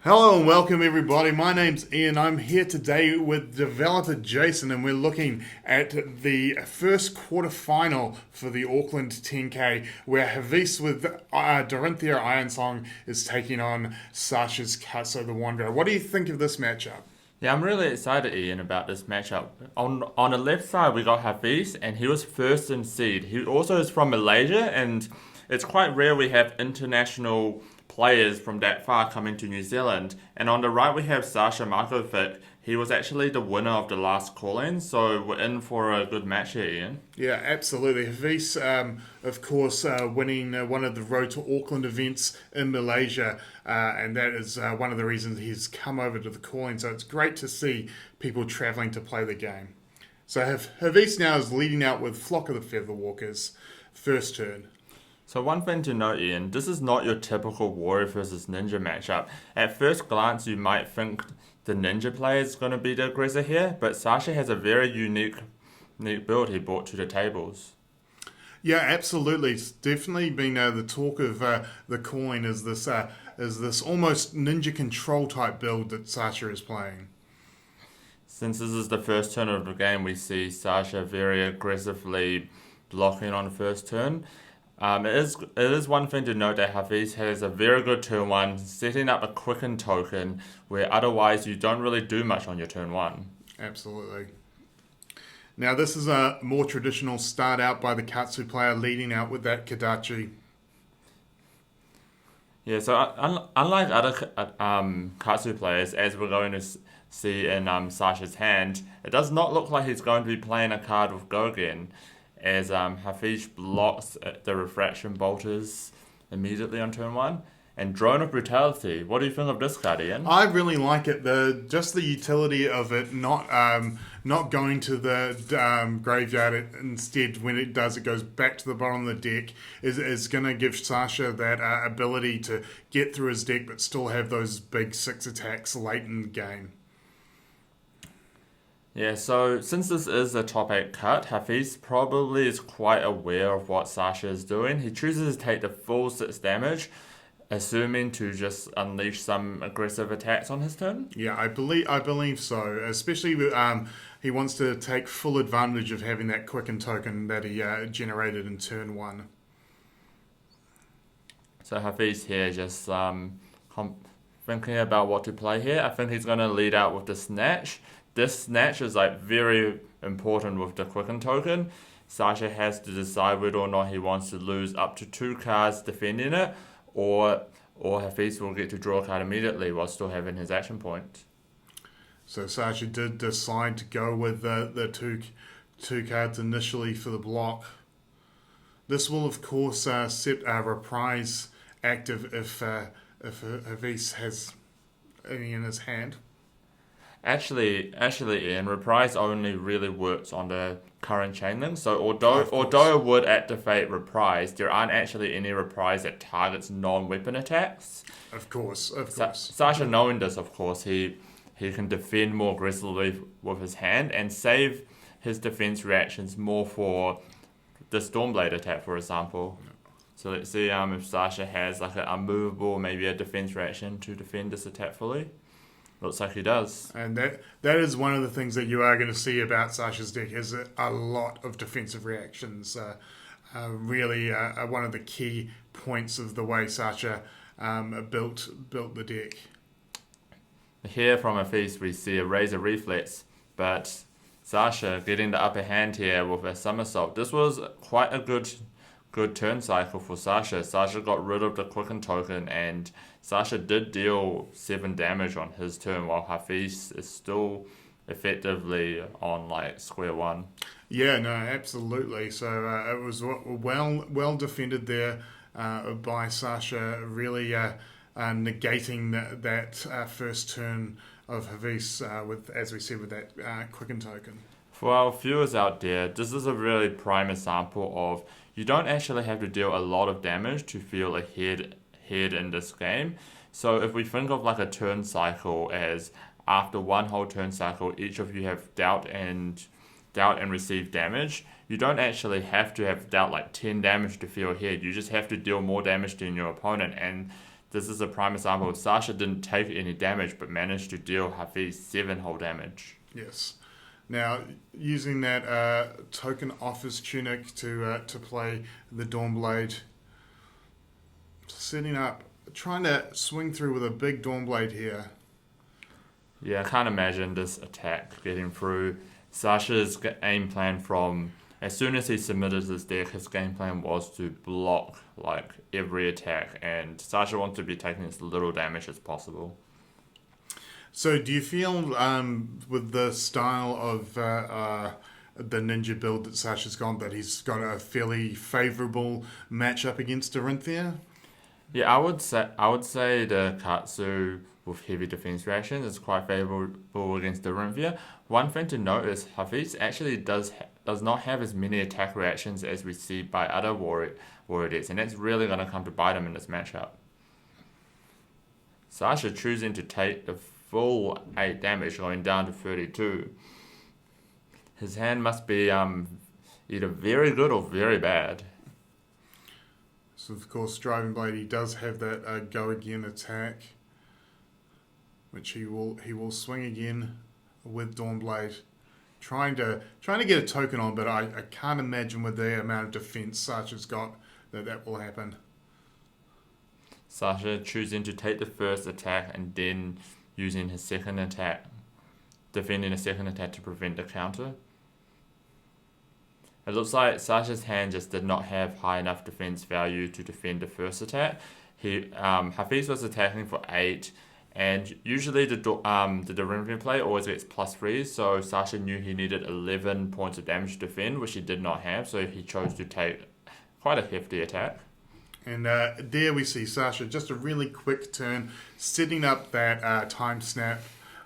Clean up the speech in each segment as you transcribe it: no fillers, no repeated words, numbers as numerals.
Hello and welcome everybody. My name's Ian. I'm here today with developer Jason and we're looking at the first quarter-final for the Auckland 10k where Hafiz with Dorinthea Ironsong is taking on Sasha's Katsu the Wanderer. What do you think of this matchup? Yeah, I'm really excited, Ian, about this matchup. On the left side, we got Hafiz, and he was first in seed. He also is from Malaysia, and it's quite rare we have international players from that far coming to New Zealand. And on the right, we have Sasha Markovic. He was actually the winner of the last call-in, so we're in for a good match here, Ian. Yeah, absolutely. Hafiz, of course, winning one of the Road to Auckland events in Malaysia, and that is one of the reasons he's come over to the calling. So it's great to see people travelling to play the game. So Hafiz now is leading out with Flock of the Featherwalkers, first turn. So one thing to note, Ian, this is not your typical warrior versus ninja matchup. At first glance, you might think the ninja player is going to be the aggressor here, but Sasha has a very unique build he brought to the tables. Yeah, absolutely. It's definitely been the talk of the coin is this almost ninja control type build that Sasha is playing. Since this is the first turn of the game, we see Sasha very aggressively blocking on the first turn. It is one thing to note that Hafiz has a very good turn one, setting up a quicken token where otherwise you don't really do much on your turn one. Absolutely. Now this is a more traditional start out by the Katsu player leading out with that Kadachi. Yeah, so unlike other Katsu players, as we're going to see in Sasha's hand, it does not look like he's going to be playing a card with Go Again, as Hafiz blocks the Refraction Bolters immediately on turn one. And Drone of Brutality, what do you think of this card, Ian? I really like it. Just the utility of it not going to the graveyard. Instead, when it does, it goes back to the bottom of the deck. Is going to give Sasha that ability to get through his deck but still have those big 6 attacks late in the game. Yeah, so since this is a top 8 cut, Hafiz probably is quite aware of what Sasha is doing. He chooses to take the full 6 damage, assuming to just unleash some aggressive attacks on his turn. Yeah, I believe so. Especially he wants to take full advantage of having that quicken token that he generated in turn 1. So Hafiz here just thinking about what to play here. I think he's going to lead out with the Snatch. This Snatch is very important with the Quicken token. Sasha has to decide whether or not he wants to lose up to 2 cards defending it, or Hafiz will get to draw a card immediately while still having his action point. So Sasha did decide to go with the two cards initially for the block. This will of course set a reprise active if Hafiz has any in his hand. Actually, Ian, Reprise only really works on the current chain link. So although it would activate Reprise, there aren't actually any Reprise that targets non-weapon attacks. Of course. Sasha knowing this, of course, he can defend more aggressively with his hand and save his defense reactions more for the Stormblade attack, for example. So let's see if Sasha has like an unmovable, maybe a defense reaction to defend this attack fully. Looks like he does. And that is one of the things that you are going to see about Sasha's deck is a lot of defensive reactions. Really one of the key points of the way Sasha built the deck. Here from Hafiz we see a Razor Reflex, but Sasha getting the upper hand here with a Somersault. This was quite a good turn cycle for Sasha. Sasha got rid of the Quicken token and Sasha did deal 7 damage on his turn while Hafiz is still effectively on square one. Yeah, no, absolutely. So it was well defended there by Sasha, really negating that first turn of Hafiz with, as we said, with that Quicken token. For our viewers out there, this is a really prime example of you don't actually have to deal a lot of damage to feel ahead in this game. So if we think of a turn cycle as after one whole turn cycle, each of you have dealt and receive damage, you don't actually have to have dealt 10 damage to feel ahead. You just have to deal more damage than your opponent, and This is a prime example of Sasha didn't take any damage but managed to deal Hafiz 7 whole damage. Yes. Now, using that token off his tunic to play the Dawnblade, setting up, trying to swing through with a big Dawnblade here. Yeah, I can't imagine this attack getting through. Sasha's game plan from as soon as he submitted his deck, his game plan was to block like every attack, and Sasha wants to be taking as little damage as possible. So, do you feel with the style of the ninja build that Sasha's gone, that he's got a fairly favourable matchup against Dorinthea? Yeah, I would say the Katsu with heavy defense reaction is quite favorable against Dorinthea. One thing to note is Hafiz actually does not have as many attack reactions as we see by other warrior decks, and that's really going to come to bite him in this matchup. Sasha choosing to take the full 8 damage, going down to 32. His hand must be either very good or very bad. So, of course, Driving Blade, he does have that go again attack, which he will swing again with Dawnblade, trying to get a token on, but I can't imagine with the amount of defense Sasha's got that will happen. Sasha choosing to take the first attack and then using his second attack, defending a second attack to prevent the counter. It looks like Sasha's hand just did not have high enough defense value to defend the first attack. Hafiz was attacking for 8, and usually the Dorinthea play always gets +3, so Sasha knew he needed 11 points of damage to defend, which he did not have, so he chose to take quite a hefty attack. And there we see Sasha, just a really quick turn, setting up that time snap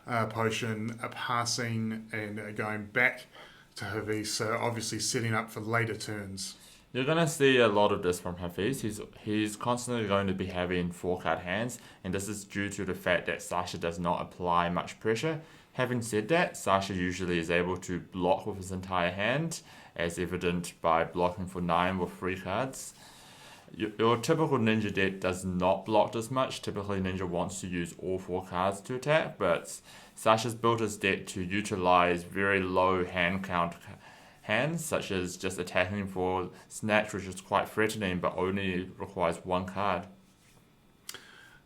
potion, passing and going back to Hafiz, so obviously setting up for later turns. You're going to see a lot of this from Hafiz. He's constantly going to be having 4-card hands, and this is due to the fact that Sasha does not apply much pressure. Having said that, Sasha usually is able to block with his entire hand, as evident by blocking for 9 with 3 cards. Your typical ninja deck does not block this much. Typically, ninja wants to use all 4 cards to attack, but Sasha's built his deck to utilize very low hand count hands, such as just attacking for Snatch, which is quite threatening, but only requires 1 card.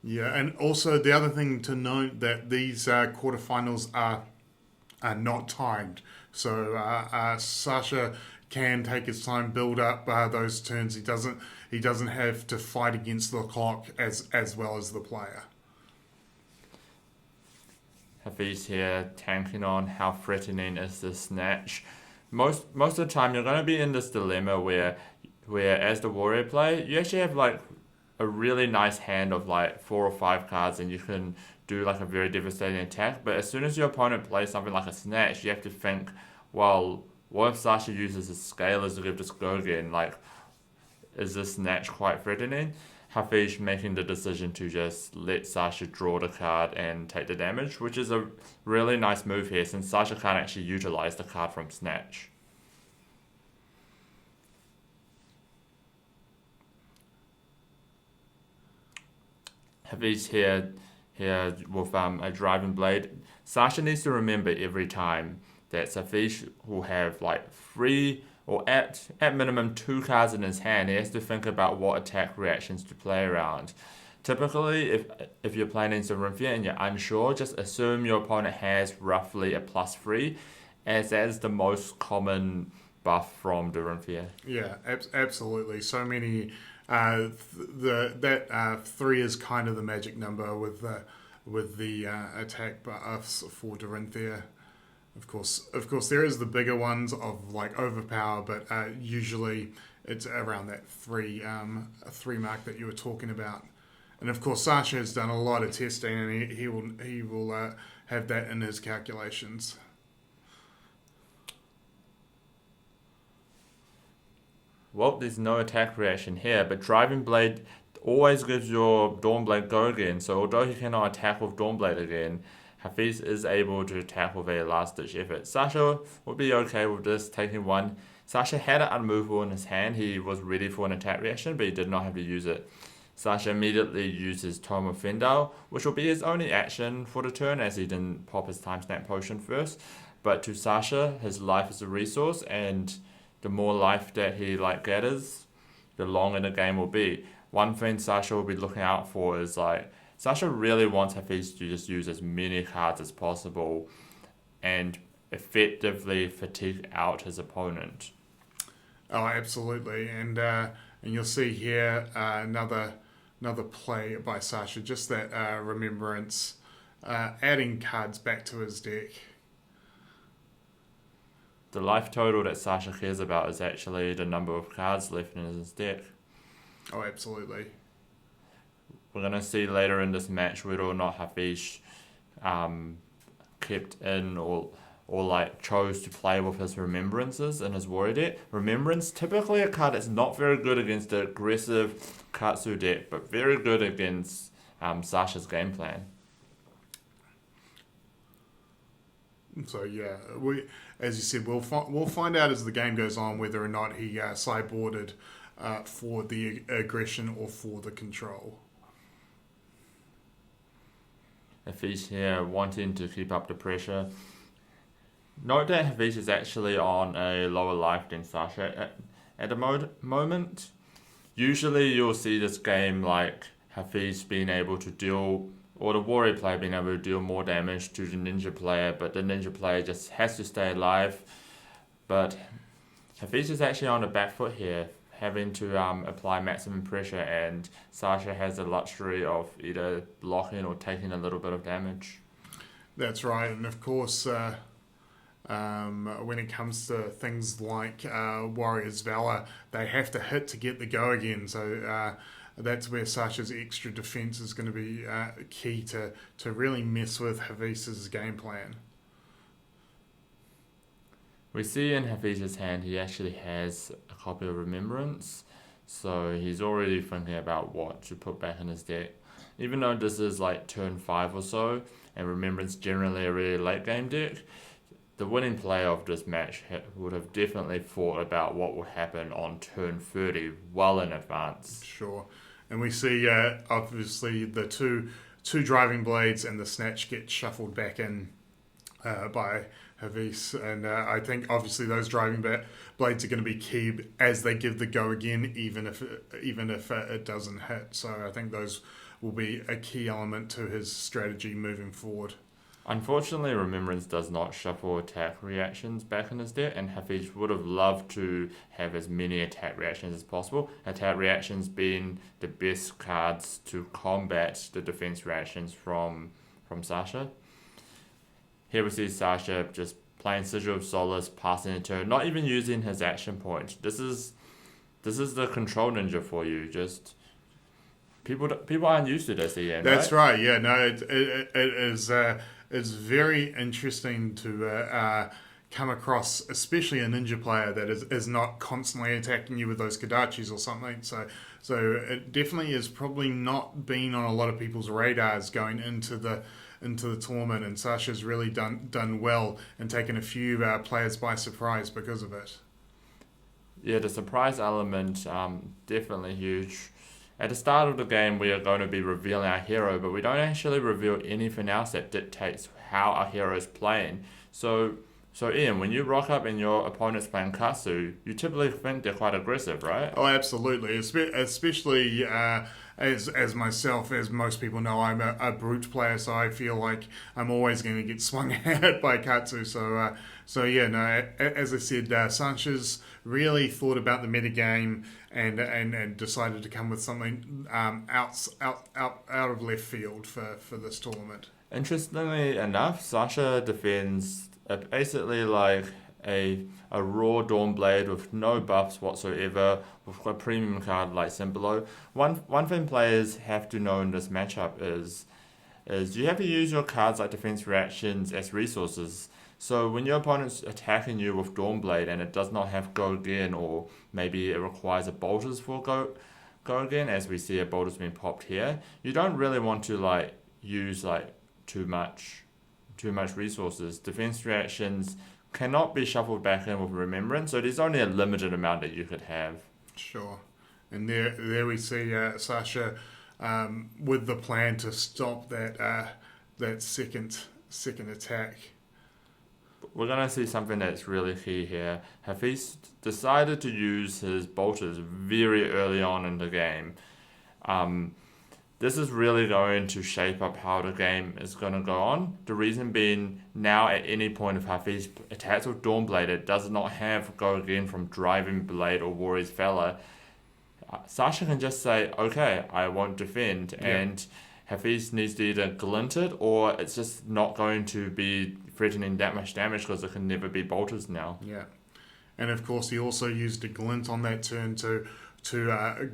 Yeah, and also the other thing to note that these quarterfinals are not timed. So Sasha can take his time, build up those turns. He doesn't have to fight against the clock as well as the player. Hafiz here tanking on how threatening is this Snatch. Most of the time you're going to be in this dilemma where as the warrior player, you actually have like a really nice hand of like 4 or 5 cards, and you can do like a very devastating attack. But as soon as your opponent plays something like a Snatch, you have to think, well, what if Sasha uses his scalers to give this go again? Like, is this Snatch quite threatening? Hafiz making the decision to just let Sasha draw the card and take the damage, which is a really nice move here since Sasha can't actually utilize the card from Snatch. Hafiz here with a Driving Blade. Sasha needs to remember every time that Hafiz will have like 3 or at minimum 2 cards in his hand. He has to think about what attack reactions to play around. Typically, if you're playing in Dorinthea and you're unsure, just assume your opponent has roughly a +3, as that is the most common buff from Dorinthea. Yeah, absolutely. So many. That 3 is kind of the magic number with the attack buffs for Dorinthea. Of course, there is the bigger ones of like overpower, but usually it's around that 3 mark that you were talking about. And of course, Sasha has done a lot of testing, and he will have that in his calculations. Well, there's no attack reaction here, but Driving Blade always gives your Dawnblade go again. So although he cannot attack with Dawnblade again, Hafiz is able to attack with a last-ditch effort. Sasha would be okay with this, taking 1. Sasha had it unmovable in his hand. He was ready for an attack reaction, but he did not have to use it. Sasha immediately uses Tome of Fendal, which will be his only action for the turn as he didn't pop his Time Snap potion first. But to Sasha, his life is a resource, and the more life that he gathers, the longer the game will be. One thing Sasha will be looking out for is Sasha really wants Hafiz to just use as many cards as possible and effectively fatigue out his opponent. Oh, absolutely, and you'll see here another play by Sasha, just that remembrance, adding cards back to his deck. The life total that Sasha cares about is actually the number of cards left in his deck. Oh, absolutely. We're going to see later in this match whether or not Hafiz kept in or chose to play with his remembrances in his warrior deck. Remembrance, typically a card that's not very good against the aggressive Katsu deck, but very good against Sasha's game plan. So yeah, as you said, we'll find out as the game goes on whether or not he sideboarded for the aggression or for the control. Hafiz here wanting to keep up the pressure. Note that Hafiz is actually on a lower life than Sasha at the moment. Usually you'll see this game Hafiz being able to deal, or the warrior player being able to deal more damage to the ninja player, but the ninja player just has to stay alive. But Hafiz is actually on the back foot here, having to apply maximum pressure, and Sasha has the luxury of either blocking or taking a little bit of damage. That's right, and of course, when it comes to things like Warrior's Valor, they have to hit to get the go again, so that's where Sasha's extra defense is going to be key to really mess with Hafiz's game plan. We see in Hafiz's hand he actually has a copy of Remembrance, so he's already thinking about what to put back in his deck. Even though this is turn 5 or so, and Remembrance generally a really late game deck, the winning player of this match would have definitely thought about what would happen on turn 30 well in advance. Sure. And we see, obviously, the two driving blades and the snatch get shuffled back in by Hafiz. And I think, obviously, those driving blades are going to be key as they give the go again, even if it doesn't hit. So I think those will be a key element to his strategy moving forward. Unfortunately, Remembrance does not shuffle attack reactions back in his deck, and Hafiz would have loved to have as many attack reactions as possible. Attack reactions being the best cards to combat the defense reactions from Sasha. Here we see Sasha just playing Sigil of Solace, passing a turn, not even using his action point. This is the control ninja for you. Just people aren't used to this yet. That's right. Yeah. No. It is. It's very interesting to come across, especially a ninja player that is not constantly attacking you with those Kodachis or something. So it definitely is probably not been on a lot of people's radars going into the tournament, and Sasha's really done well and taken a few players by surprise because of it. Yeah, the surprise element definitely huge. At the start of the game, we are going to be revealing our hero, but we don't actually reveal anything else that dictates how our hero is playing. So Ian, when you rock up and your opponent's playing Katsu, you typically think they're quite aggressive, right? Oh, absolutely. Especially as myself, as most people know, I'm a brute player, so I feel like I'm always going to get swung at by Katsu. So yeah, no. As I said, Sanchez really thought about the metagame and decided to come with something out of left field for this tournament. Interestingly enough, Sasha defends basically a raw Dawnblade with no buffs whatsoever, with a premium card like Symbolo. One thing players have to know in this matchup is you have to use your cards like defense reactions as resources. So when your opponent's attacking you with Dawnblade and it does not have Go Again, or maybe it requires a Bolters for Go Again, as we see a Bolters being popped here, you don't really want to use too much resources. Defense reactions cannot be shuffled back in with Remembrance, so there's only a limited amount that you could have. Sure. And there we see Sasha with the plan to stop that second attack. We're going to see something that's really key here. Hafiz decided to use his bolters very early on in the game. This is really going to shape up how the game is going to go on. The reason being, now at any point if Hafiz attacks with Dawnblade, it does not have go again from Driving Blade or Warrior's Valor. Sasha can just say, okay, I won't defend, and Hafiz needs to either glint it or it's just not going to be threatening that much damage because it can never be bolters now. Yeah. And of course he also used a glint on that turn to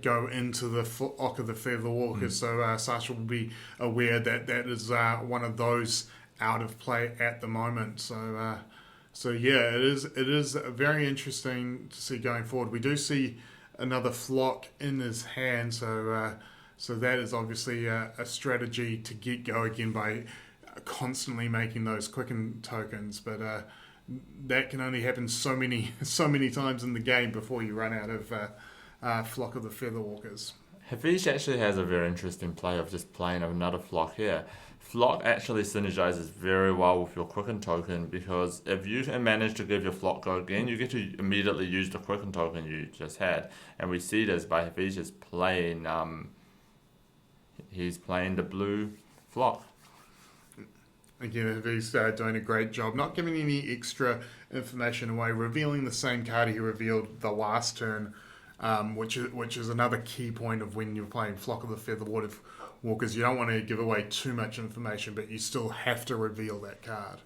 go into the Flock of the Featherwalkers, so Sasha will be aware that is one of those out of play at the moment. So yeah, it is very interesting to see going forward. We do see another flock in his hand, so that is obviously a strategy to get go again by constantly making those quicken tokens, but that can only happen so many times in the game before you run out of Flock of the Featherwalkers. Hafiz actually has a very interesting play of just playing another Flock here. Flock actually synergizes very well with your Quicken token, because if you can manage to give your Flock go again, you get to immediately use the Quicken token you just had. And we see this by Hafiz just playing, he's playing the blue Flock. Again, Hafiz doing a great job, not giving any extra information away, revealing the same card he revealed the last turn, which is another key point of when you're playing Flock of the Featherwalkers. You don't want to give away too much information, but you still have to reveal that card.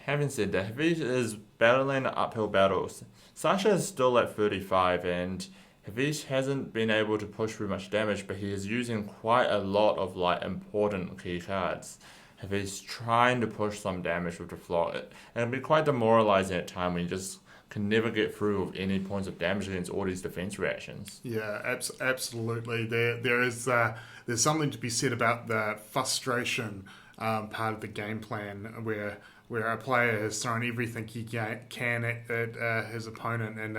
Having said that, Hafiz is battling uphill battles. Sasha is still at 35, and Hafiz hasn't been able to push through much damage, but he is using quite a lot of important key cards. Hafiz trying to push some damage with the Flock. It can be quite demoralizing at times when you just can never get through with any points of damage against all these defense reactions. Yeah, absolutely. There's something to be said about the frustration part of the game plan, where a player has thrown everything he can at his opponent and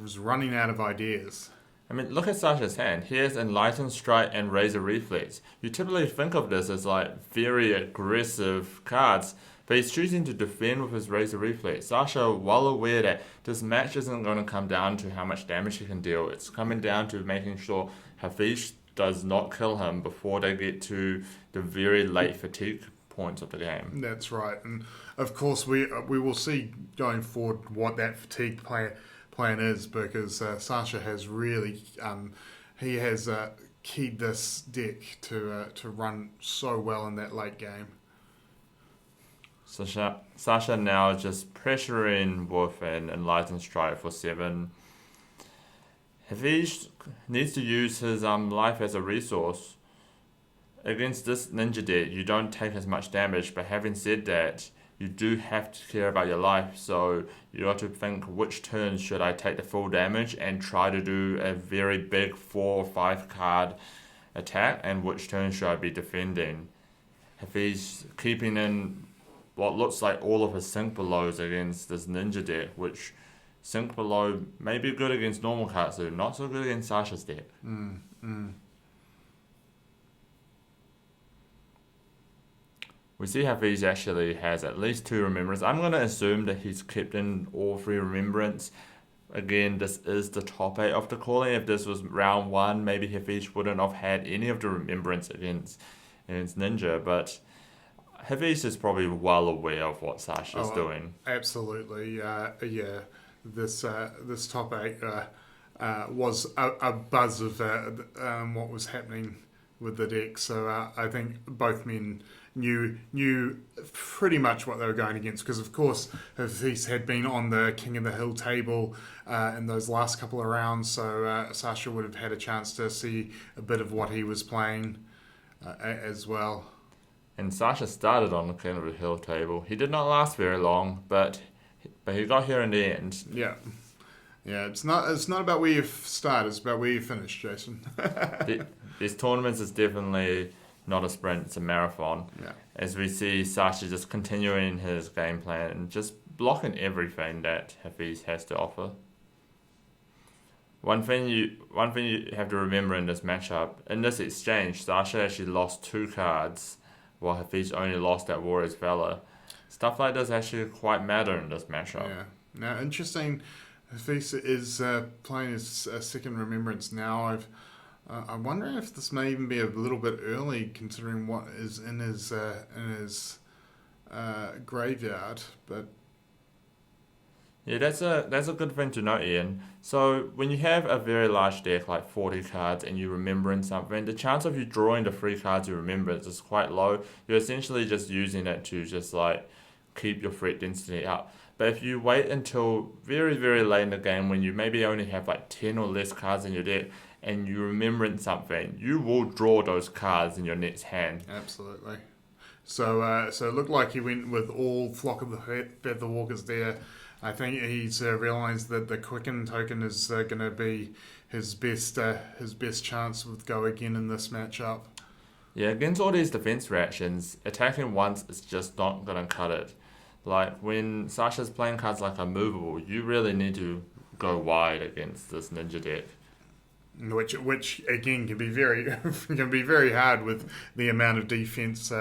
was running out of ideas. I mean, look at Sasha's hand. He has Enlightened Strike and Razor Reflex. You typically think of this as very aggressive cards, but he's choosing to defend with his Razor Reflex. Sasha, well aware that this match isn't going to come down to how much damage he can deal. It's coming down to making sure Hafiz does not kill him before they get to the very late fatigue points of the game. That's right. And of course, we will see going forward what that fatigue plan is, because Sasha has really he has keyed this deck to run so well in that late game. Sasha now just pressuring with an Enlightened Strike for 7. Hafiz needs to use his life as a resource. Against this ninja deck, you don't take as much damage, but having said that, you do have to care about your life, so you got to think which turns should I take the full damage and try to do a very big 4 or 5 card attack, and which turn should I be defending. Hafiz keeping in what looks like all of his Sync Belows against this ninja deck, which Sync Below may be good against normal Katsu, not so good against Sasha's deck. We see Hafiz actually has at least 2 Remembrance. I'm going to assume that he's kept in all 3 Remembrance. Again, this is the top 8 of the calling. If this was round 1, maybe Hafiz wouldn't have had any of the Remembrance against Ninja, but Hafiz is probably well aware of what Sasha's doing. Absolutely, This top 8 was a buzz of what was happening with the deck. So I think both men knew pretty much what they were going against, because of course Hafiz had been on the King of the Hill table in those last couple of rounds, so Sasha would have had a chance to see a bit of what he was playing as well. And Sasha started on the King of the Hill table. He did not last very long, but he got here in the end. Yeah. It's not about where you start; it's about where you finish, Jason. These tournaments is definitely not a sprint; it's a marathon. Yeah. As we see Sasha just continuing his game plan and just blocking everything that Hafiz has to offer. One thing you have to remember in this matchup, in this exchange, Sasha actually lost 2 cards, while Hafiz only lost that Warrior's Valor. Stuff like this actually quite matter in this matchup. Yeah. Now, interesting. Hafiz is playing his second Remembrance now. I'm wondering if this may even be a little bit early, considering what is in his graveyard. But Yeah, that's a good thing to note, Ian. So when you have a very large deck like 40 cards and you remembering something, the chance of you drawing the 3 cards you remember is quite low. You're essentially just using it to just like keep your threat density up. But if you wait until very, very late in the game when you maybe only have like 10 or less cards in your deck and you remembering something, you will draw those cards in your next hand. absolutely. So it looked like he went with all Flock of the Featherwalkers there. I think he's realised that the Quicken token is going to be his best chance with go again in this matchup. Yeah, against all these defense reactions, attacking once is just not going to cut it. Like when Sasha's playing cards like Unmovable, you really need to go wide against this ninja deck. Which again can be very hard with the amount of defense.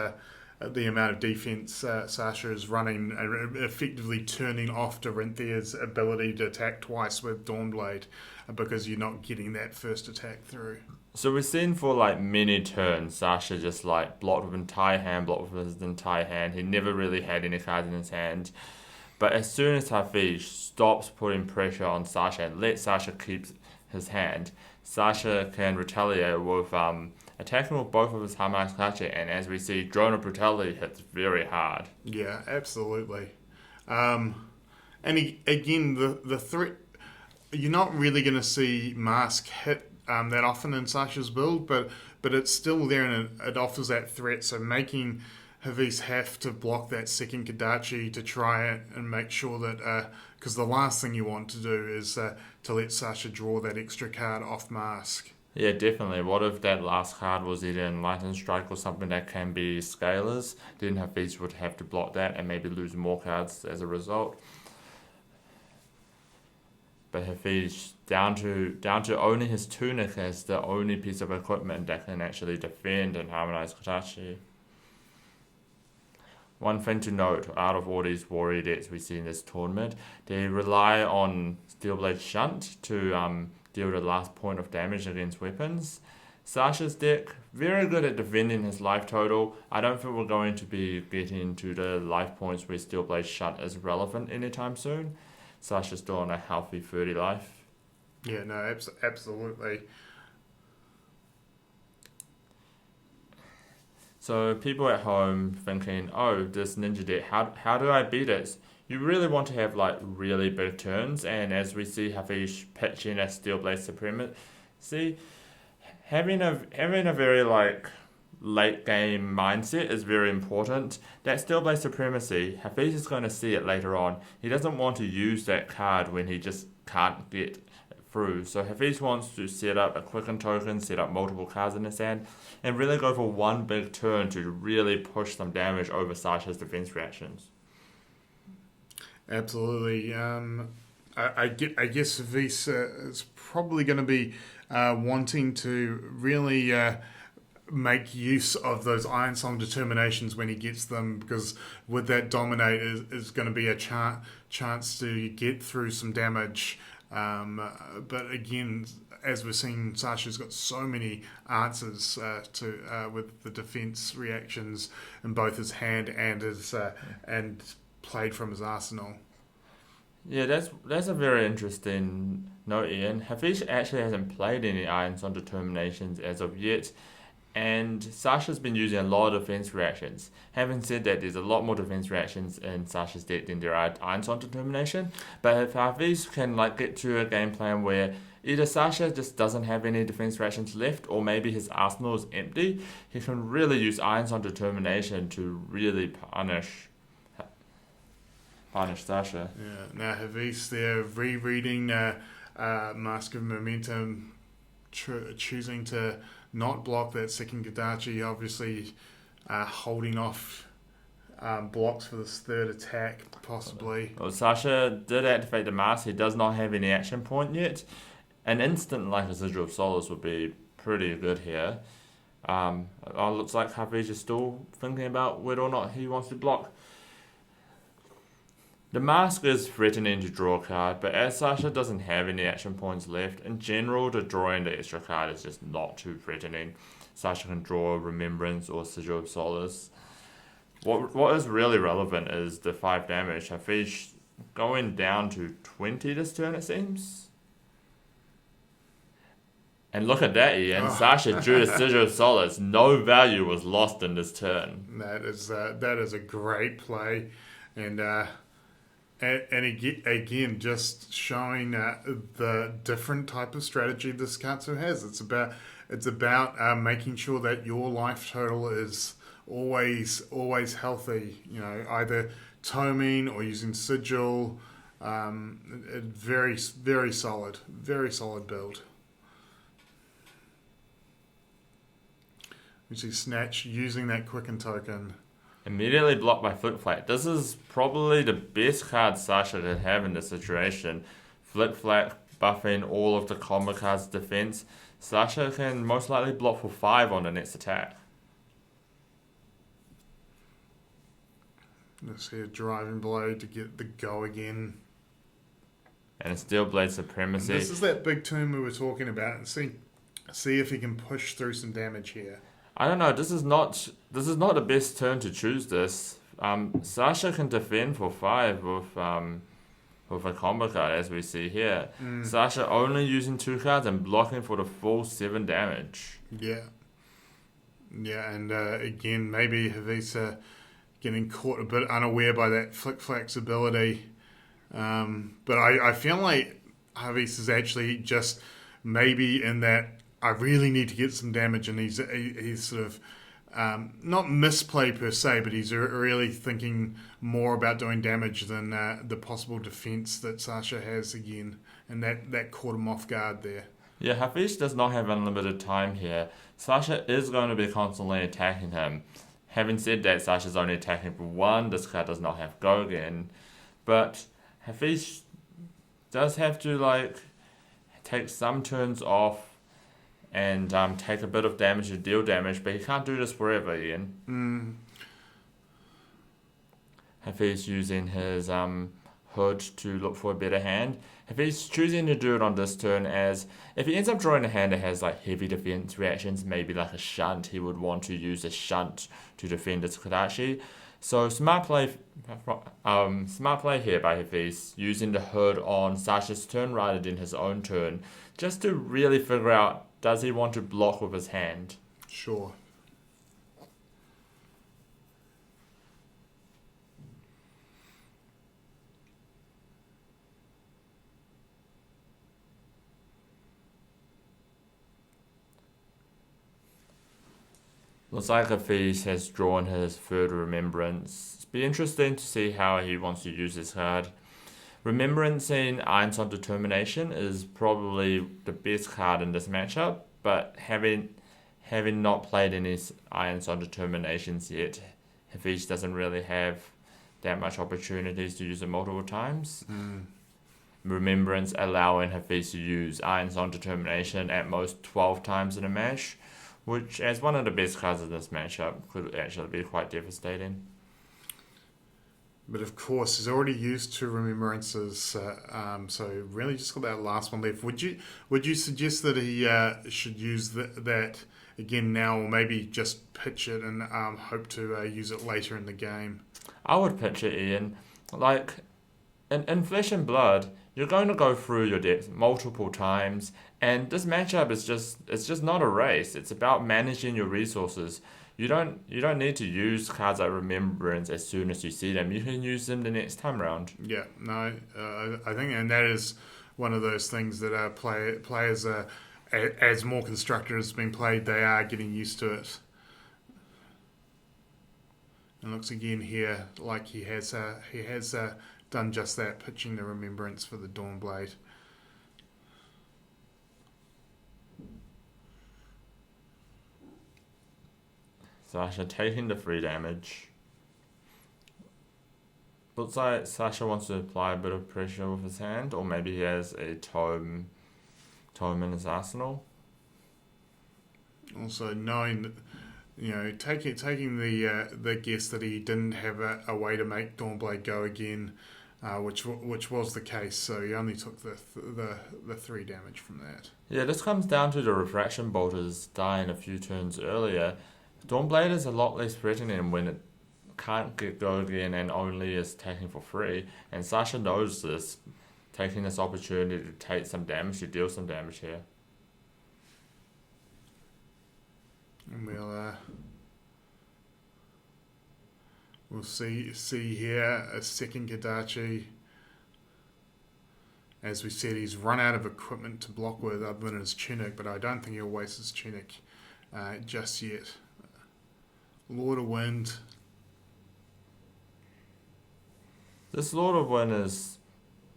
Sasha is running, effectively turning off Dorinthea's ability to attack twice with Dawnblade, because you're not getting that first attack through. So we've seen for like many turns, Sasha just like blocked with his entire hand. He never really had any cards in his hand. But as soon as Hafiz stops putting pressure on Sasha and lets Sasha keep his hand, Sasha can retaliate with attacking with both of his Harmonic Clutcher, and as we see, Drone of Brutality hits very hard. Yeah, absolutely. And again, the threat, you're not really going to see Mask hit that often in Sasha's build, but it's still there and it offers that threat. So making Hafiz have to block that second Kadachi to try it and make sure that, because the last thing you want to do is to let Sasha draw that extra card off Mask. Yeah, definitely. What if that last card was either Enlightened Strike or something that can be scalers? Then Hafiz would have to block that and maybe lose more cards as a result. But Hafiz, down to only his tunic as the only piece of equipment that can actually defend and harmonize Kotachi. One thing to note, out of all these warrior decks we see in this tournament, they rely on Steelblade Shunt to deal the last point of damage against weapons. Sasha's deck, very good at defending his life total. I don't think we're going to be getting to the life points where Steelblade Shunt is relevant anytime soon. Sasha's still on a healthy 30 life. Yeah, no, absolutely. So people at home thinking, oh, this ninja deck, how do I beat it? You really want to have like really big turns, and as we see Hafiz pitching a Steelblade Supremacy, having a very like late game mindset is very important. That Steelblade Supremacy, Hafiz is going to see it later on. He doesn't want to use that card when he just can't get through. So Hafiz wants to set up a Quicken token, set up multiple cards in his hand, and really go for one big turn to really push some damage over Sasha's defense reactions. Absolutely. I guess Hafiz is probably going to be wanting to really make use of those Iron Song determinations when he gets them, because with that Dominate is going to be a chance to get through some damage. But again, as we're seeing, Sasha's got so many answers with the defense reactions in both his hand and his and played from his arsenal. Yeah, that's a very interesting note, Ian. Hafiz actually hasn't played any Iron Song determinations as of yet, and Sasha's been using a lot of defense reactions. Having said that, there's a lot more defense reactions in Sasha's deck than there are Iron Song determination. But if Hafiz can get to a game plan where either Sasha just doesn't have any defense reactions left, or maybe his arsenal is empty, he can really use Iron Song determination to really punish Sasha. Yeah. Now Hafiz there rereading Mask of Momentum, choosing to not block that second Kadachi, obviously holding off blocks for this third attack, possibly. Well, Sasha did activate the mask. He does not have any action point yet. An instant like a Sigil of Solace would be pretty good here. Looks like Hafiz is still thinking about whether or not he wants to block. The mask is threatening to draw a card, but as Sasha doesn't have any action points left, in general, the drawing the extra card is just not too threatening. Sasha can draw Remembrance or Sigil of Solace. What is really relevant is the 5 damage. Hafiz going down to 20 this turn, it seems. And look at that, Ian. Sasha drew the Sigil of Solace. No value was lost in this turn. That is a great play, and again, just showing the different type of strategy this Katsu has. It's about making sure that your life total is always healthy. You know, either toming or using sigil. Very solid build. We see Snatch using that Quicken token. Immediately blocked by Flick Flack. This is probably the best card Sasha could have in this situation. Flick Flack buffing all of the combo cards' defense. Sasha can most likely block for 5 on the next attack. Let's see a driving blow to get the go again. And Steel Blade Supremacy. And this is that big turn we were talking about. And see if he can push through some damage here. I don't know. This is not the best turn to choose this. Sasha can defend for 5 with a combo card, as we see here. Sasha only using 2 cards and blocking for the full 7 damage. Yeah, and again, maybe Havisa getting caught a bit unaware by that Flick Flack's ability. But I feel like Hafiz is actually just maybe in that I really need to get some damage, and he's sort of not misplay per se, but he's really thinking more about doing damage than the possible defense that Sasha has again, and that caught him off guard there. Yeah, Hafiz does not have unlimited time here. Sasha is going to be constantly attacking him. Having said that, Sasha's only attacking for 1. This card does not have go again. But Hafiz does have to take some turns off and take a bit of damage to deal damage, but he can't do this forever, Ian. Hafiz using his hood to look for a better hand. Hafiz choosing to do it on this turn, as if he ends up drawing a hand that has heavy defense reactions, maybe like a shunt, he would want to use a shunt to defend his Kodachi. So smart play here by Hafiz, using the hood on Sasha's turn rather than his own turn, just to really figure out, does he want to block with his hand? Sure. Looks like Hafiz has drawn his 3rd Remembrance. It'll be interesting to see how he wants to use this card. Remembrance in Irons on Determination is probably the best card in this matchup, but having not played any Irons on Determinations yet, Hafiz doesn't really have that much opportunities to use it multiple times. Remembrance allowing Hafiz to use Irons on Determination at most 12 times in a match, which, as one of the best cards in this matchup, could actually be quite devastating. But of course, he's already used 2 remembrances, so really just got that last one left. Would you suggest that he should use that again now, or maybe just pitch it and hope to use it later in the game? I would pitch it, Ian. In Flesh and Blood, you're going to go through your decks multiple times, and this matchup is just not a race. It's about managing your resources. You don't need to use cards like Remembrance as soon as you see them. You can use them the next time round. Yeah, no, I think, and that is one of those things that players are, as more Constructor has been played, they are getting used to it. And looks again here like he has done just that, pitching the Remembrance for the Dawnblade. Sasha taking the 3 damage. Looks like Sasha wants to apply a bit of pressure with his hand, or maybe he has a tome Tome in his arsenal. Also knowing that, taking the guess that he didn't have a way to make Dawnblade go again, which was the case. So he only took the 3 damage from that. Yeah, this comes down to the refraction bolters dying a few turns earlier. Dawnblade is a lot less threatening when it can't go again and only is taking for free. And Sasha knows this, taking this opportunity to take some damage, to deal some damage here. And we'll see here a second Kadachi. As we said, he's run out of equipment to block with other than his tunic, but I don't think he'll waste his tunic just yet. Lord of Wind. This Lord of Wind is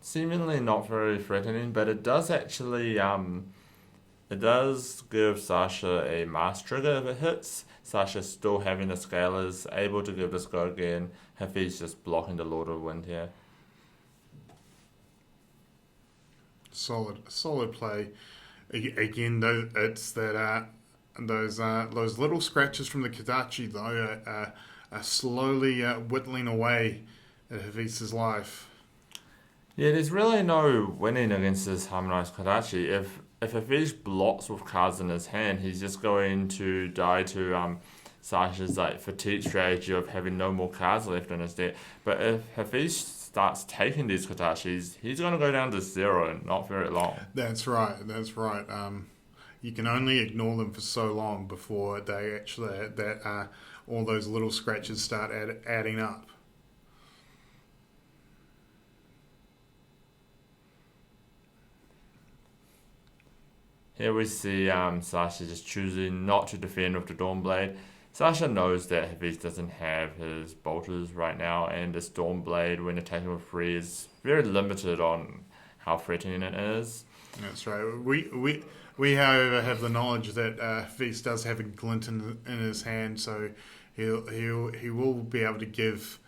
seemingly not very threatening, but it does actually it does give Sasha a mass trigger if it hits. Sasha still having the scalers, able to give this go again. Hafiz just blocking the Lord of Wind here. Solid play. Again, though, it's that those little scratches from the Kadachi though are slowly whittling away at Hafiz's life. Yeah, there's really no winning against this harmonized Kadachi. If Hafiz blocks with cards in his hand, he's just going to die to Sasha's fatigue strategy of having no more cards left in his deck. But if Hafiz starts taking these Kadachis, he's going to go down to 0 in not very long. That's right. You can only ignore them for so long before they actually all those little scratches start adding up. Here we see Sasha just choosing not to defend with the Dawnblade. Sasha knows that Hafiz doesn't have his bolters right now, and this Dawnblade, when attacking with 3, is very limited on how threatening it is. That's right. We however have the knowledge that Hafiz does have a glint in his hand, so he will be able to give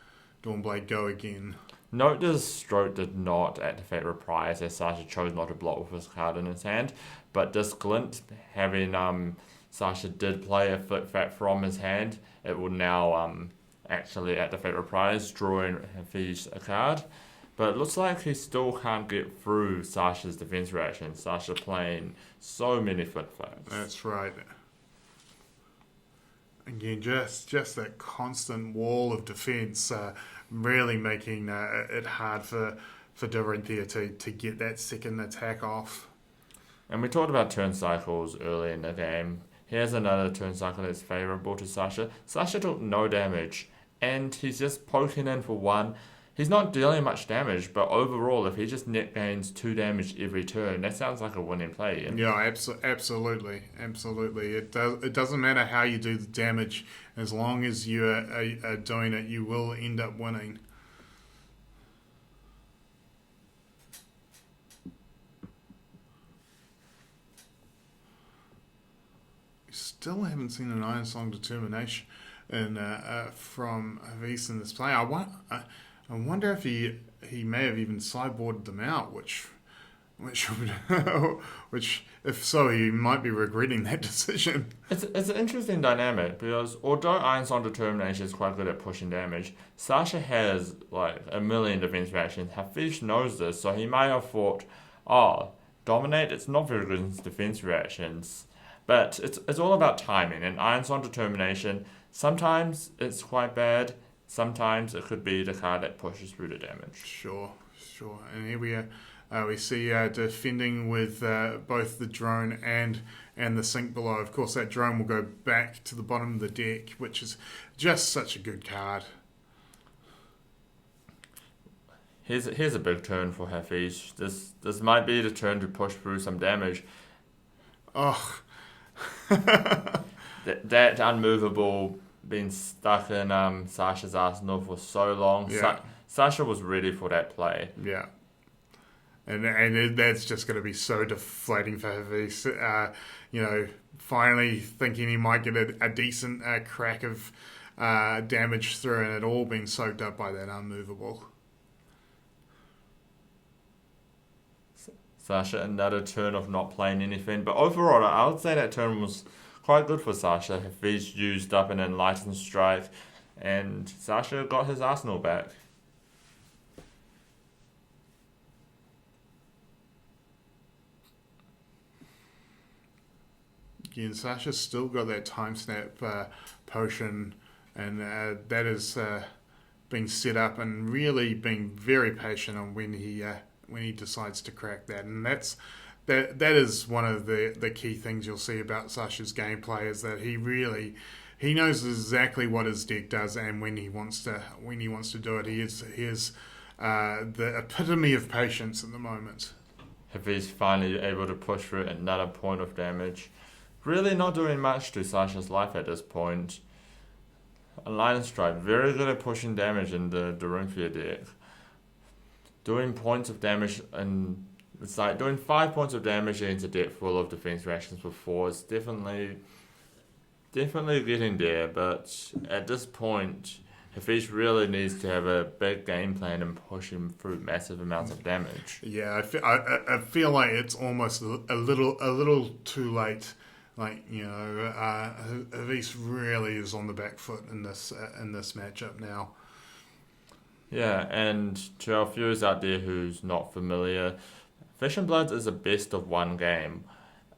Dawnblade go again. Note this stroke did not activate Reprise, as Sasha chose not to block with his card in his hand, but this glint, having Sasha did play a Flip Fat from his hand, it will now actually activate Reprise, drawing Hafiz a card. But it looks like he still can't get through Sasha's defense reaction. Sasha playing so many Flip Flats. That's right. Again, just that constant wall of defense, really making it hard for Dorinthea to get that second attack off. And we talked about turn cycles early in the game. Here's another turn cycle that's favourable to Sasha. Sasha took no damage, and he's just poking in for 1. He's not dealing much damage, but overall, if he just net gains 2 damage every turn, that sounds like a winning play. Ian. Yeah, absolutely. It doesn't matter how you do the damage, as long as you are doing it, you will end up winning. Still haven't seen an Iron Song Determination from Hafiz in this play. I wonder if he may have even sideboarded them out, which if so, he might be regretting that decision. It's an interesting dynamic because although Iron Song Determination is quite good at pushing damage, Sasha has like a million defense reactions. Hafiz knows this, so he may have thought, Dominate, it's not very good in defense reactions. But it's all about timing, and Iron Song Determination, sometimes it's quite bad, sometimes it could be the card that pushes through the damage. Sure. And here we are. We see defending with both the drone and the sink below. Of course, that drone will go back to the bottom of the deck, which is just such a good card. Here's a big turn for Hafiz. This might be the turn to push through some damage. Oh. that unmovable being stuck in Sasha's arsenal for so long. Yeah. Sasha was ready for that play. Yeah. And that's just going to be so deflating for Hafiz. Finally thinking he might get a decent crack of damage through, and it all being soaked up by that unmovable. Sasha another turn of not playing anything. But overall, I would say that turn was quite good for Sasha. Hafiz used up an Enlightened Strike, and Sasha got his arsenal back. Again, Sasha's still got that time snap potion, and that is being set up and really being very patient on when he decides to crack that, and that is one of the key things you'll see about Sasha's gameplay, is that he knows exactly what his deck does and when he wants to do it. He is the epitome of patience at the moment. Hafiz finally able to push through another point of damage. Really not doing much to Sasha's life at this point. Enlightened Strike, very good at pushing damage in the Dorinthea deck. Doing points of damage, and it's like doing 5 points of damage against a deck full of defense reactions before. It's definitely getting there, but at this point, Hafiz really needs to have a big game plan and push him through massive amounts of damage. Yeah, I feel like it's almost a little too late. Like, Hafiz really is on the back foot in this matchup now. Yeah, and to our viewers out there who's not familiar, Flesh and Blood is a best of one game.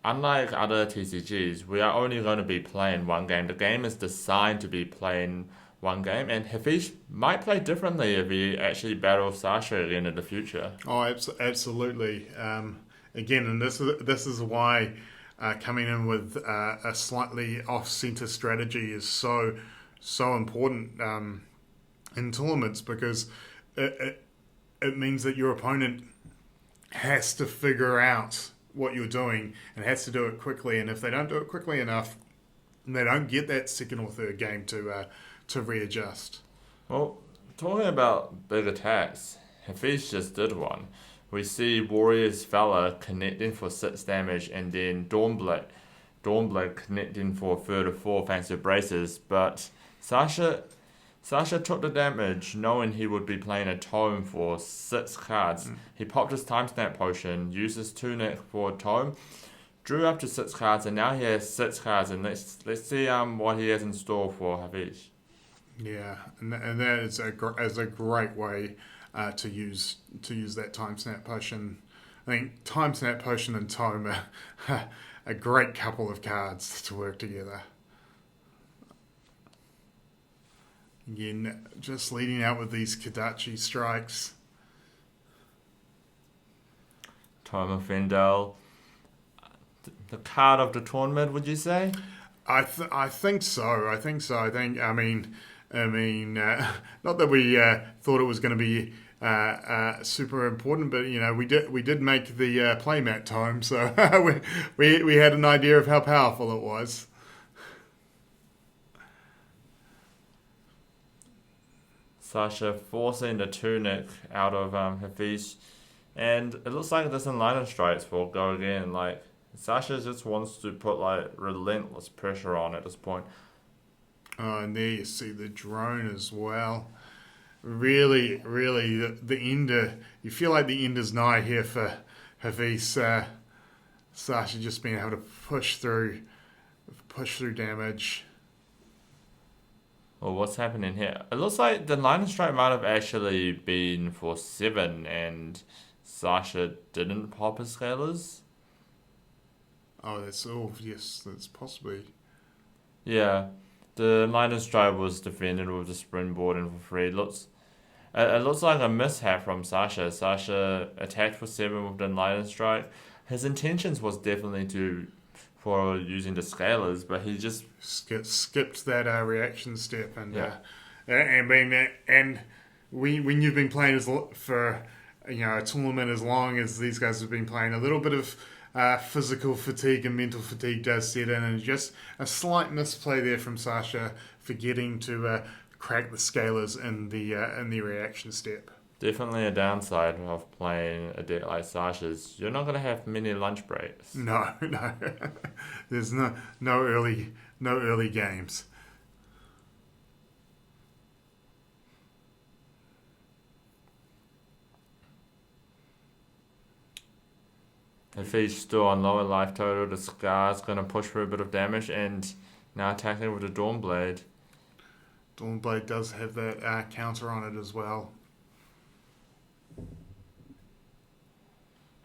Unlike other TCGs, we are only going to be playing one game. The game is designed to be playing one game, and Hafiz might play differently if he actually battles Sasha again in the future. Oh, absolutely. Again, and this is why coming in with a slightly off-center strategy is so important in tournaments, because it means that your opponent has to figure out what you're doing and has to do it quickly. And if they don't do it quickly enough, they don't get that second or third game to readjust. Well, talking about big attacks, Hafiz just did one. We see Warrior's Fella connecting for 6 damage, and then Dawnblade connecting for a further 4 thanks to braces, but Sasha took the damage knowing he would be playing a tome for 6 cards. He popped his time snap potion, used his tunic for a tome, drew up to 6 cards, and now he has 6 cards, and let's see what he has in store for Hafiz. Yeah, and that is a great way to use that time snap potion. I think time snap potion and tome are a great couple of cards to work together. Again, just leading out with these Kadachi strikes. Tome of Fendel, the card of the tournament, would you say? I think so. I think, not that we thought it was going to be super important, but we did make the playmat tome, so we had an idea of how powerful it was. Sasha forcing the tunic out of Hafiz, and it looks like this Enlightened Strikes will go again. Like, Sasha just wants to put relentless pressure on at this point. Oh, and there you see the drone as well. Really, the ender. You feel like the ender's nigh here for Hafiz. Sasha just being able to push through damage. Well, what's happening here? It looks like the Enlightened Strike might have actually been for 7, and Sasha didn't pop his scalers. Oh, that's possibly. Yeah, the Enlightened Strike was defended with the springboard and for 3. It looks like a mishap from Sasha. Sasha attacked for 7 with the Enlightened Strike. His intentions was definitely for using the scalers, but he just skipped that reaction step, and yeah. And when you've been playing for a tournament as long as these guys have been playing, a little bit of physical fatigue and mental fatigue does set in, and just a slight misplay there from Sasha, forgetting to crack the scalers in the reaction step. Definitely a downside of playing a deck like Sasha's. You're not going to have many lunch breaks. No. There's no early games. If he's still on lower life total, the Scar's going to push for a bit of damage and now attacking with the Dawnblade. Dawnblade does have that counter on it as well.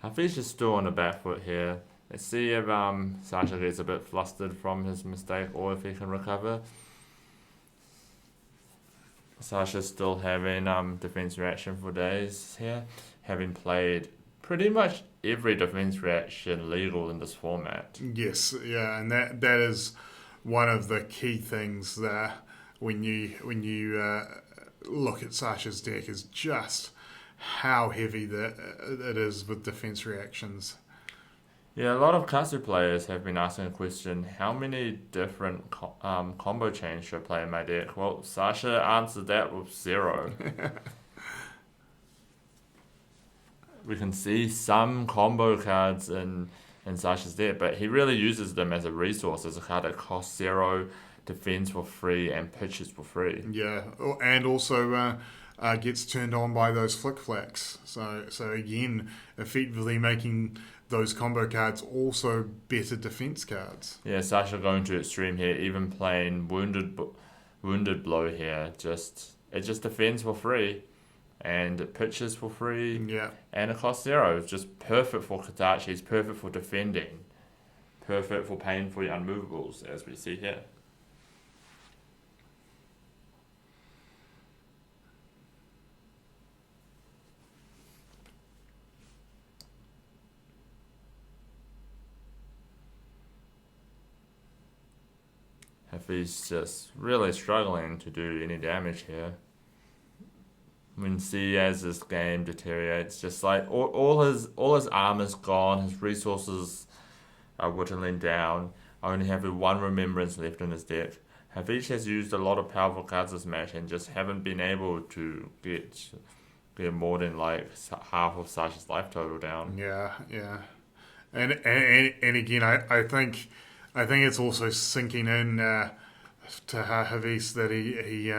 Hafiz is still on the back foot here. Let's see if Sasha gets a bit flustered from his mistake or if he can recover. Sasha's still having defense reaction for days here, having played pretty much every defense reaction legal in this format. Yes, yeah, and that is one of the key things that when you look at Sasha's deck is just how heavy that it is with defense reactions. Yeah, a lot of Katsu players have been asking a question, how many different combo chains should I play in my deck? Well, Sasha answered that with 0. We can see some combo cards in Sasha's deck, but he really uses them as a resource, as a card that costs 0, defends for free, and pitches for free. Yeah, and also gets turned on by those flick flacks. So again, effectively making those combo cards also better defense cards. Yeah, Sasha going to extreme here, even playing wounded blow here. It just defends for free, and it pitches for free. Yeah, and it costs 0. It's just perfect for Katachi. It's perfect for defending, perfect for paying for your unmovables, as we see here. Hafiz just really struggling to do any damage here. When see as this game deteriorates, just like all his armor's gone, his resources are whittling down. Only having 1 remembrance left in his deck. Hafiz has used a lot of powerful cards this match and just haven't been able to get more than like half of Sasha's life total down. yeah, and again, I think it's also sinking in to Hafiz that he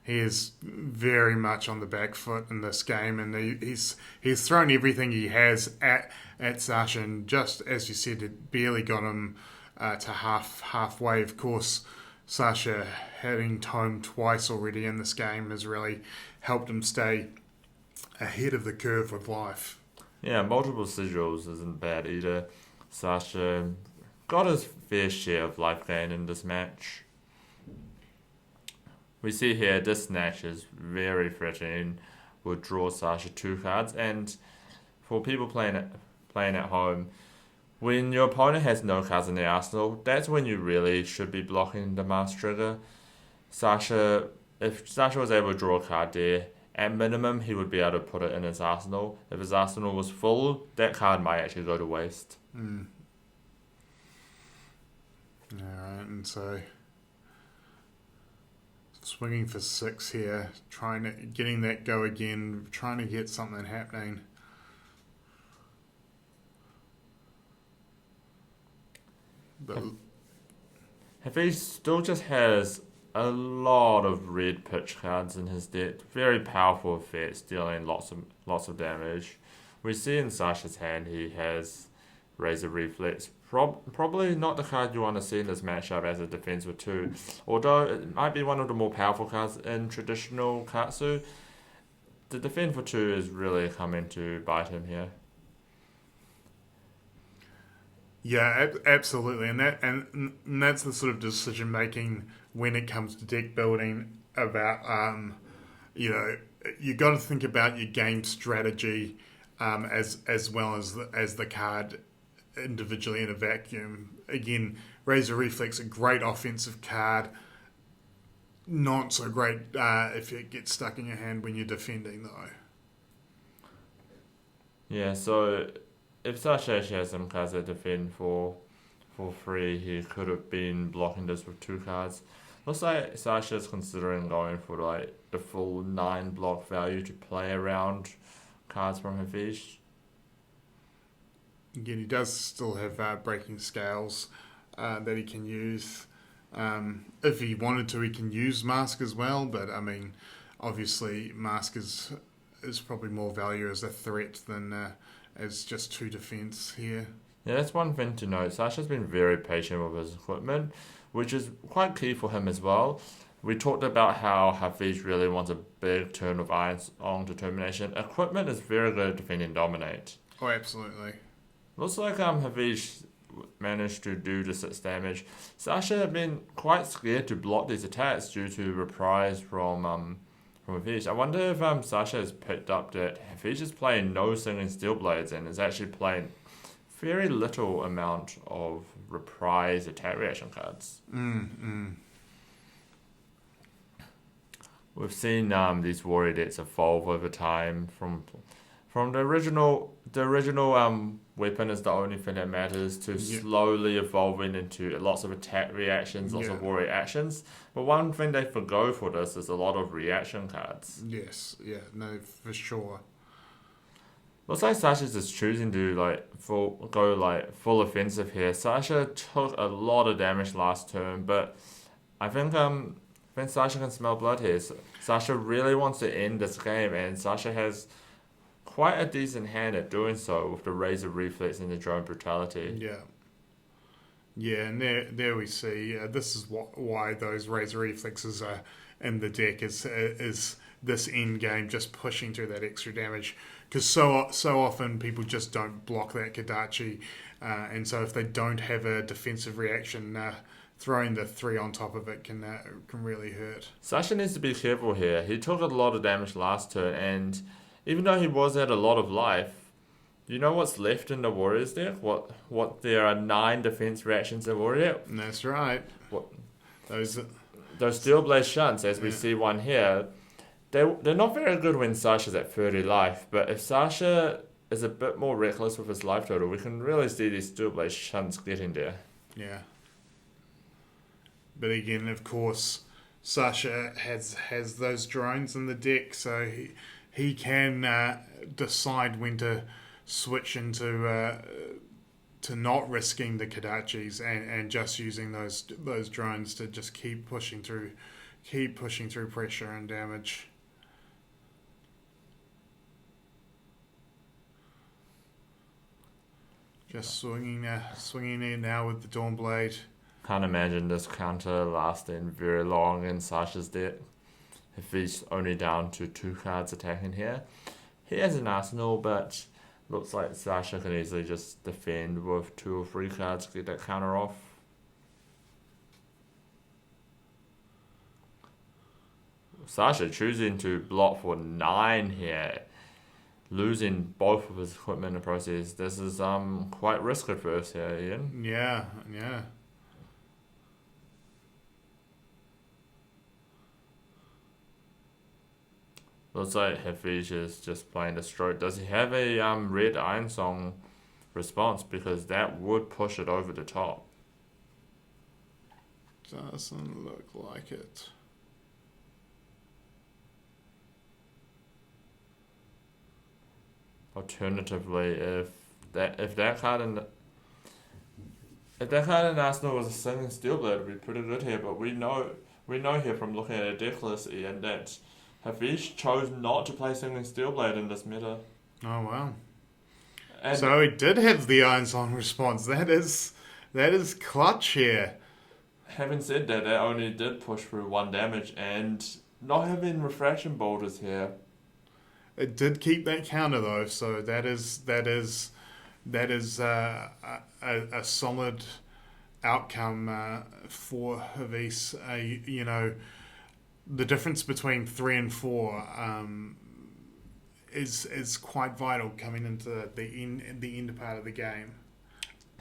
is very much on the back foot in this game, and he's thrown everything he has at Sasha, and just as you said, it barely got him to halfway. Of course, Sasha having Tome twice already in this game has really helped him stay ahead of the curve with life. Yeah, multiple sigils isn't bad either. Sasha got his fair share of life gain in this match. We see here this snatch is very threatening, would draw Sasha 2 cards, and for people playing at home, when your opponent has no cards in their arsenal, that's when you really should be blocking the mass trigger. If Sasha was able to draw a card there, at minimum he would be able to put it in his arsenal. If his arsenal was full, that card might actually go to waste. Alright, and so swinging for 6 here, getting that go again, trying to get something happening. But Hafiz still just has a lot of red pitch cards in his deck. Very powerful effects, dealing lots of damage. We see in Sasha's hand he has Razor Reflex. Probably not the card you want to see in this matchup as a defense with 2. Although it might be one of the more powerful cards in traditional Katsu, the defend for 2 is really coming to bite him here. yeah, absolutely, and that's the sort of decision making when it comes to deck building about you got to think about your game strategy as well as the card individually in a vacuum. Again, Razor Reflex, a great offensive card, not so great if it gets stuck in your hand when you're defending though. Yeah, so if Sasha actually has some cards that defend for free, he could have been blocking this with 2 cards. Looks like Sasha's considering going for like the full 9 block value to play around cards from Hafiz. Again, he does still have breaking scales that he can use. If he wanted to, he can use Mask as well, but I mean, obviously Mask is probably more value as a threat than as just 2 defense here. Yeah, that's one thing to note. Sasha's been very patient with his equipment, which is quite key for him as well. We talked about how Hafiz really wants a big turn of Irons on determination. Equipment is very good at defending dominate. Oh, absolutely. Looks like Hafiz managed to do the 6 damage. Sasha had been quite scared to block these attacks due to reprise from Hafiz. I wonder if Sasha has picked up that Hafiz is playing no Singing Steel Blades and is actually playing very little amount of reprise attack reaction cards. We've seen these warrior decks evolve over time from the original weapon is the only thing that matters to slowly evolving into lots of attack reactions, lots of warrior actions. But one thing they forgo for this is a lot of reaction cards. Yes, yeah, no, for sure. Looks like Sasha's just choosing to go full offensive here. Sasha took a lot of damage last turn, but I think Sasha can smell blood here. Sasha really wants to end this game, and Sasha has quite a decent hand at doing so with the Razor Reflex and the Drone Brutality. Yeah, and there we see. This is why those Razor Reflexes are in the deck is this end game just pushing through that extra damage. Because so often people just don't block that Kadachi, and so if they don't have a defensive reaction, throwing the 3 on top of it can really hurt. Sasha needs to be careful here. He took a lot of damage last turn, and even though he was at a lot of life, you know what's left in the Warriors deck? What there are 9 defense reactions in Warrior deck? That's right. What Those Steel Blade Shunts, as we see one here, they're not very good when Sasha's at 30 life, but if Sasha is a bit more reckless with his life total, we can really see these Steel Blade Shunts getting there. Yeah. But again, of course, Sasha has those drones in the deck, so he can decide when to switch into to not risking the Kadachis and just using those drones to just keep pushing through pressure and damage. Just swinging in now with the Dawn Blade. Can't imagine this counter lasting very long in Sasha's deck. If he's only down to 2 cards attacking here. He has an arsenal, but looks like Sasha can easily just defend with 2 or 3 cards to get that counter off. Sasha choosing to block for 9 here, losing both of his equipment in the process. This is quite risk adverse here, Ian. Yeah. Looks like Hafiz is just playing the stroke. Does he have a red Iron Song response? Because that would push it over the top. Doesn't look like it. Alternatively, if that card in Arsenal was a Singing Steelblade, it would be pretty good here. But we know here from looking at a deck list, Ian, that Hafiz chose not to play Singing Steelblade in this meta. Oh wow! And so he did have the Iron Song response. That is clutch here. Having said that, that only did push through 1 damage, and not having Refraction Boulders here. It did keep that counter though, so that is a solid outcome for Hafiz. The difference between 3 and 4 is quite vital coming into the end part of the game.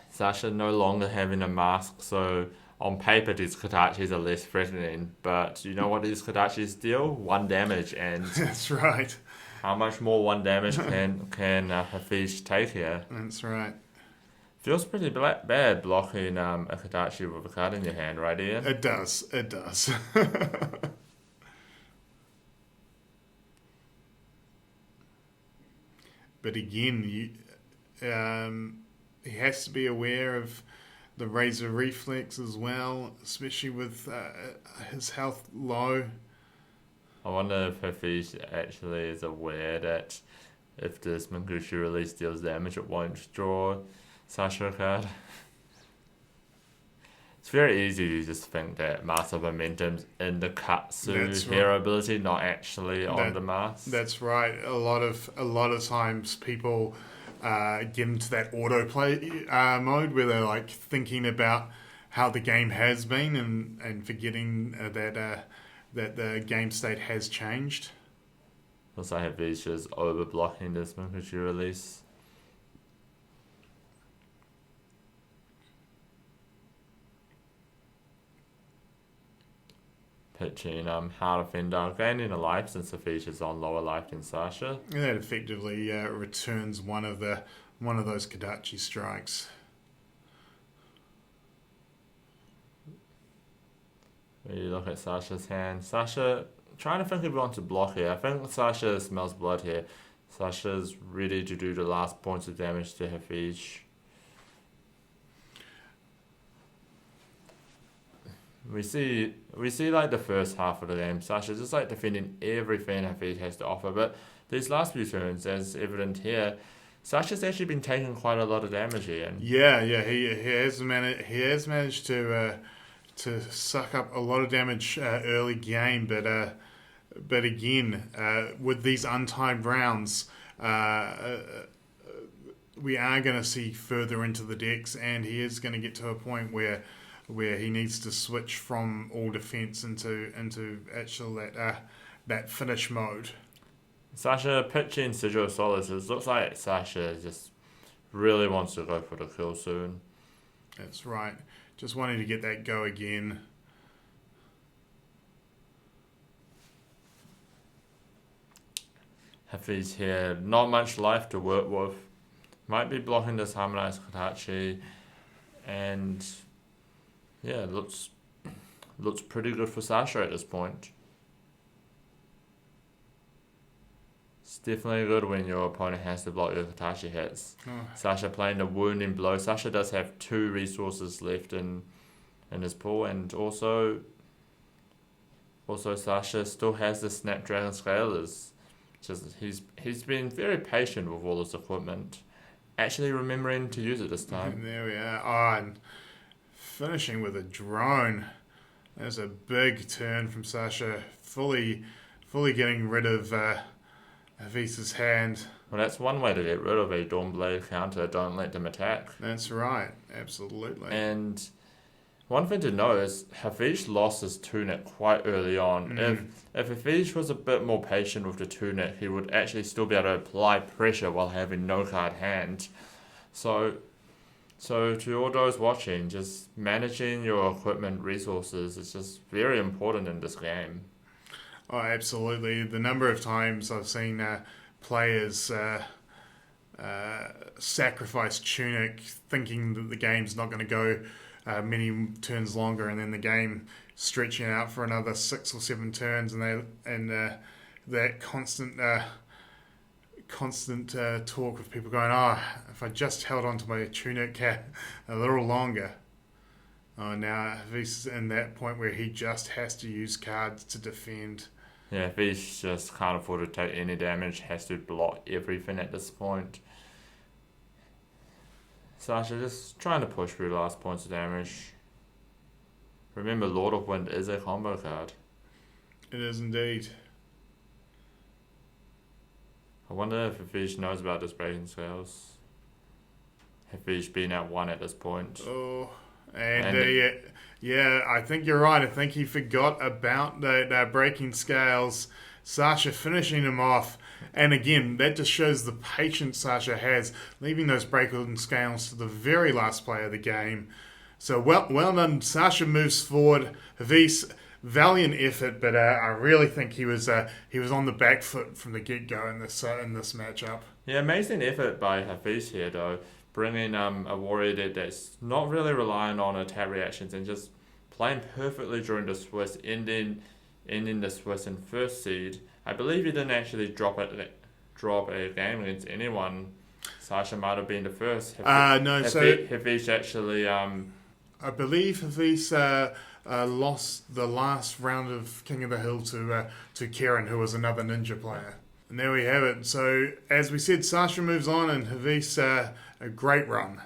Sasha no longer having a mask, so on paper these Kodachis are less threatening, but you know what these Kodachis deal? 1 damage, and that's right. How much more 1 damage can Hafiz take here? That's right. Feels pretty bad blocking a Kodachi with a card in your hand, right, Ian? It does. But again, he has to be aware of the Razor Reflex as well, especially with his health low. I wonder if Hafiz actually is aware that if this Mankushu release deals damage, it won't draw Sasha a card. It's very easy to just think that Master Momentum's in the Katsu hero ability, not actually on the mask. That's right. A lot of times people get into that autoplay mode where they're like thinking about how the game has been and forgetting that the game state has changed. Also, I have these just over blocking this Mankushu release. Pitching Hard Defender, gaining a life since the feature's on lower life than Sasha. And that effectively returns one of those Kadachi strikes. We look at Sasha's hand. Sasha, trying to think if we want to block here. I think Sasha smells blood here. Sasha's ready to do the last points of damage to Hafiz. We see like the first half of the game, Sasha just like defending everything Hafiz has to offer, but these last few turns, as evident here, Sasha's actually been taking quite a lot of damage here. Yeah, he has managed to suck up a lot of damage early game, but again, with these untimed rounds, we are going to see further into the decks, and he is going to get to a point where he needs to switch from all defense into actual that finish mode. Sasha pitching Sigil of Solace. It looks like Sasha just really wants to go for the kill soon. That's right. Just wanting to get that go again. Hafiz here, not much life to work with. Might be blocking this Harmonized Katachi, and yeah, looks pretty good for Sasha at this point. It's definitely good when your opponent has to block your Katachi hits. Sasha playing the Wounding Blow. Sasha does have 2 resources left in his pool, and also Sasha still has the Snapdragon Scalers. Just he's been very patient with all his equipment, actually remembering to use it this time. And there we are. And finishing with a drone. There's a big turn from Sasha, fully getting rid of Hafiz's hand. Well, that's one way to get rid of a Dawnblade counter. Don't let them attack. That's right, absolutely. And one thing to know is Hafiz lost his tunic quite early on. If Hafiz was a bit more patient with the tunic, he would actually still be able to apply pressure while having no card hand. So to all those watching, just managing your equipment resources is just very important in this game. Oh, absolutely. The number of times I've seen players sacrifice tunic thinking that the game's not going to go many turns longer, and then the game stretching out for another 6 or 7 turns, and that constant talk with people going, if I just held onto my tunic a little longer. Now he's in that point where he just has to use cards to defend. Yeah, if he just can't afford to take any damage, has to block everything at this point. Sasha just trying to push through the last points of damage. Remember, Lord of Wind is a combo card. It is indeed. I wonder if Hafiz knows about this breaking scales. Hafiz being at 1 at this point. Oh, yeah, I think you're right. I think he forgot about the breaking scales. Sasha finishing him off. And again, that just shows the patience Sasha has, leaving those breaking scales to the very last play of the game. So well done. Sasha moves forward. Hafiz, valiant effort, but I really think he was on the back foot from the get-go in this matchup. Yeah, amazing effort by Hafiz here, though. Bringing a warrior that's not really relying on attack reactions and just playing perfectly during the Swiss, ending the Swiss in first seed. I believe he didn't actually drop a game against anyone. Sasha might have been the first. Hafiz actually... I believe Hafiz lost the last round of King of the Hill to Kieran, who was another ninja player. And there we have it. So, as we said, Sasha moves on, and Hafiz, a great run.